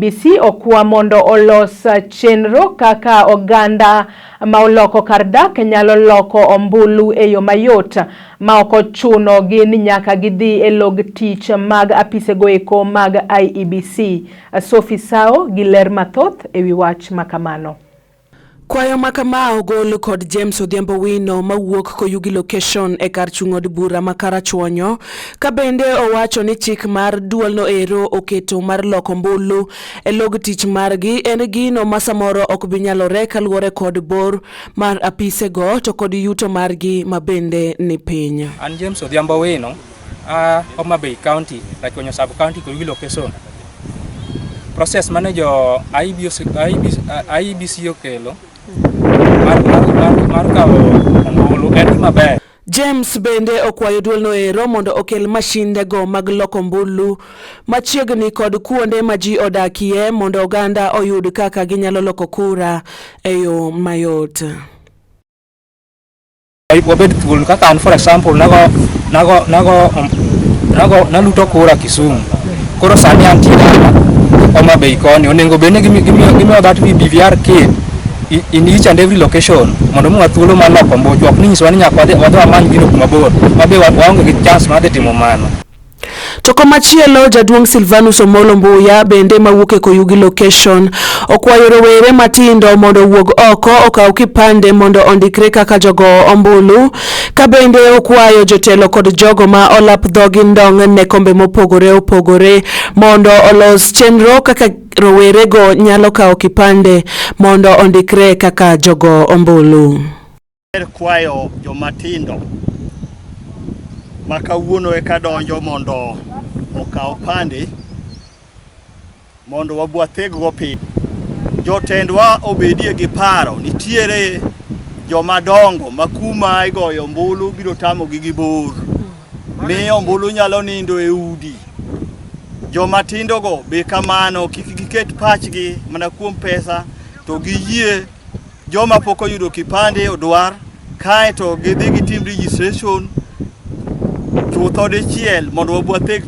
Iebc okwa mondo olos chenro kaka oganda ma oloko kar dak nyalo loko ombulu e yo mayot ma ok ochuno gi ni nyaka gidhi e log tich mag apisego eko mag Iebc. Sofisao gi ler mathoth e wi wach makamano. Kwayo makama ogol kod James Odhiambo Wino mawuok koyugi location e kar chung'od bura makarachuonyo ka bende owacho ni chik mar duolno ero oketo mar loko ombulu e log tich margi en gino ma samoro ok binyalore kaluwore kod bor mar apisego to kod yuto margi ma bende ni piny. An James Odhiambo Wino Homa Bay County Rachuonyo sub county koyugi location. Process manager Iebc okelo mar kawo ombulu en maber. James bende okwayo duolno ero mondo okel mashinde go mag loko ombulu machiegni kod kuonde ma ji odakie mondo oganda oyud kaka ginyalo loko kura e yo mayot. Wabed thuolo kaka an for example naluto kura Kisumu. Koro sani antie Homa Bay koni onengo bende gimiyo that BVR kid in each and every location mondo mu thuolo mar loko ombulu ok ni nyiswa ni nyaka wadhi amany gino kuma bor mabe waonge gi chance mar timo mano. To komachielo jaduong' Silvanus Omolo Mbuya bende mawuok e koyugi location okwayo rowere matindo mondo wuog oko okaw kipande mondo ondikre kaka jogo ombulu ka bende okwayo jotelo kod jogo ma olap dhogi ndong' ne kombe mopogore opogore mondo olos chenro kaka rowere go nyalo kawo kipande mondo ondikre kaka jogo ombulu. Kwayo jomatindo makawuono e kadonjo mondo okaw pande mondo wabwathego piny. Jotendwa obedie gi paro nitiere jomadongo makuma igoyo ombulu biro tamogi gi bor. Miyo ombulu nyalo nindo e udi. Jomatindo go be kamano kik giket pachgi mana kuom pesa to giyie joma pok oyudo kipande odwar kae to gidhi gitim registration chutho dichiel mondo wabwatheg